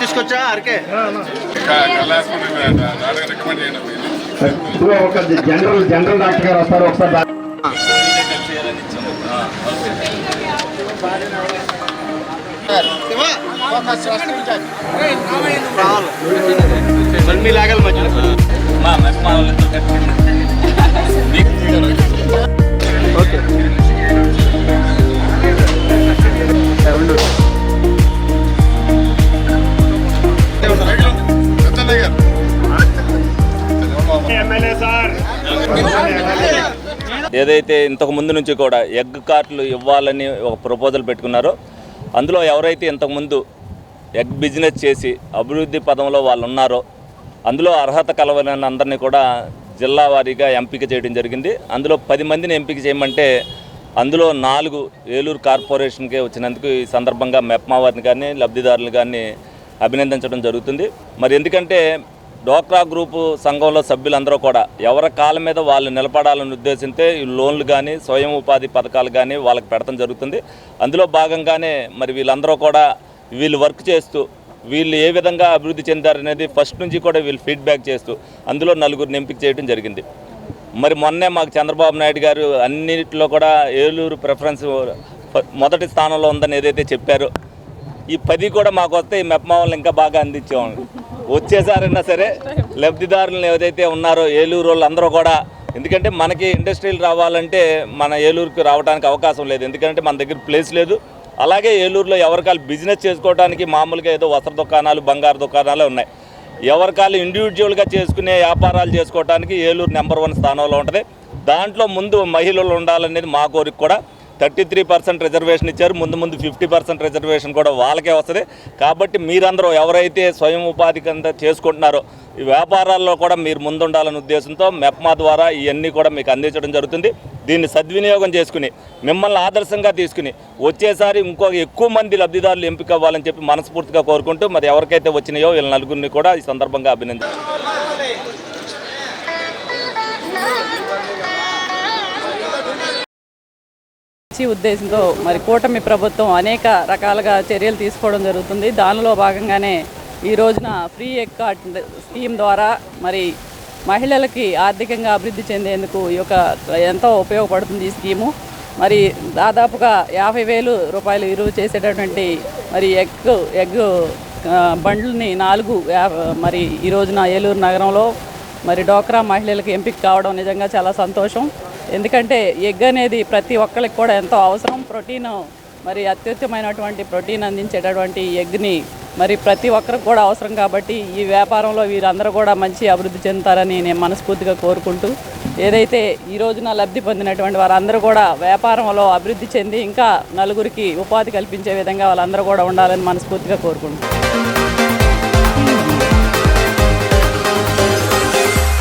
తీసుకొచ్చా అరకే ఒక general doctor గారు వస్తారు ఒకసారి. మీ లాగల మధ్య ఓకే ఏదైతే ఇంతకు ముందు నుంచి కూడా ఎగ్ కార్ట్లు ఇవ్వాలని ఒక ప్రపోజల్ పెట్టుకున్నారో అందులో ఎవరైతే ఇంతకుముందు ఎగ్ బిజినెస్ చేసి అభివృద్ధి పదంలో వాళ్ళు ఉన్నారో అందులో అర్హత కలవని అందరినీ కూడా జిల్లా వారీగా ఎంపిక చేయడం జరిగింది. అందులో 10 మందిని ఎంపిక చేయమంటే అందులో 4 ఏలూరు కార్పొరేషన్కే వచ్చినందుకు ఈ సందర్భంగా మెప్మా వారిని కానీ లబ్ధిదారులు కానీ అభినందించడం జరుగుతుంది. మరి ఎందుకంటే డ్వాక్రా గ్రూపు సంఘంలో సభ్యులందరూ కూడా ఎవరి కాళ్ళ మీద వాళ్ళు నిలబడాలని ఉద్దేశంతో ఈ లోన్లు కానీ స్వయం ఉపాధి పథకాలు కానీ వాళ్ళకి పెడతాం జరుగుతుంది. అందులో భాగంగానే మరి వీళ్ళందరూ కూడా వీళ్ళు వర్క్ చేస్తూ వీళ్ళు ఏ విధంగా అభివృద్ధి చెందారనేది ఫస్ట్ నుంచి కూడా వీళ్ళు ఫీడ్బ్యాక్ చేస్తూ అందులో 4గురిని ఎంపిక చేయడం జరిగింది. మరి మొన్నే మాకు చంద్రబాబు నాయుడు గారు అన్నింటిలో కూడా ఏలూరు ప్రిఫరెన్స్ మొదటి స్థానంలో ఉందని ఏదైతే చెప్పారో ఈ 10 కూడా మాకు వస్తే ఈ మెప్మా వాళ్ళని ఇంకా బాగా అందించాము. వచ్చేసారైనా సరే లబ్ధిదారులను ఏదైతే ఉన్నారో ఏలూరు వాళ్ళు అందరూ కూడా, ఎందుకంటే మనకి ఇండస్ట్రీలు రావాలంటే మన ఏలూరుకి రావడానికి అవకాశం లేదు, ఎందుకంటే మన దగ్గర ప్లేస్ లేదు. అలాగే ఏలూరులో ఎవరికాలు బిజినెస్ చేసుకోవడానికి మామూలుగా ఏదో వస్త్ర దుకాణాలు బంగారు దుకాణాలు ఉన్నాయి. ఎవరికాలు ఇండివిజువల్గా చేసుకునే వ్యాపారాలు చేసుకోవడానికి ఏలూరు నెంబర్ 1 స్థానంలో ఉంటుంది. దాంట్లో ముందు మహిళలు ఉండాలనేది మా కోరిక కూడా. 33% రిజర్వేషన్ ఇచ్చారు, ముందు 50% రిజర్వేషన్ కూడా వాళ్ళకే వస్తుంది. కాబట్టి మీరందరూ ఎవరైతే స్వయం ఉపాధి కింద చేసుకుంటున్నారో ఈ వ్యాపారాల్లో కూడా మీరు ముందుండాలనే ఉద్దేశంతో మెప్మా ద్వారా ఇవన్నీ కూడా మీకు అందించడం జరుగుతుంది. దీన్ని సద్వినియోగం చేసుకుని మిమ్మల్ని ఆదర్శంగా తీసుకుని వచ్చేసారి ఎక్కువ మంది లబ్ధిదారులు ఎంపిక అవ్వాలని చెప్పి మనస్ఫూర్తిగా కోరుకుంటూ మరి ఎవరికైతే వచ్చినాయో వీళ్ళ 4గురిని కూడా ఈ సందర్భంగా అభినందించారు. ఉద్దేశంతో మరి కూటమి ప్రభుత్వం అనేక రకాలుగా చర్యలు తీసుకోవడం జరుగుతుంది. దానిలో భాగంగానే ఈ రోజున ఫ్రీ ఎగ్ కార్డ్ స్కీమ్ ద్వారా మరి మహిళలకి ఆర్థికంగా అభివృద్ధి చెందేందుకు ఈ యొక్క ఎంతో ఉపయోగపడుతుంది ఈ స్కీము. మరి దాదాపుగా 50,000 రూపాయలు విలువ చేసేటటువంటి మరి ఎగ్ బండ్లని 4 మరి ఈ రోజున ఏలూరు నగరంలో మరి డ్వాక్రా మహిళలకు ఎంపిక కావడం నిజంగా చాలా సంతోషం. ఎందుకంటే ఎగ్ అనేది ప్రతి ఒక్కరికి కూడా ఎంతో అవసరం. ప్రోటీన్ మరి అత్యుత్తమైనటువంటి ప్రోటీన్ అందించేటటువంటి ఎగ్ని మరి ప్రతి ఒక్కరికి కూడా అవసరం. కాబట్టి ఈ వ్యాపారంలో వీరందరూ కూడా మంచి అభివృద్ధి చెందుతారని నేను మనస్ఫూర్తిగా కోరుకుంటూ, ఏదైతే ఈ రోజున లబ్ధి పొందినటువంటి వారందరూ కూడా వ్యాపారంలో అభివృద్ధి చెంది ఇంకా 4గురికి ఉపాధి కల్పించే విధంగా వాళ్ళందరూ కూడా ఉండాలని మనస్ఫూర్తిగా కోరుకుంటున్నాను.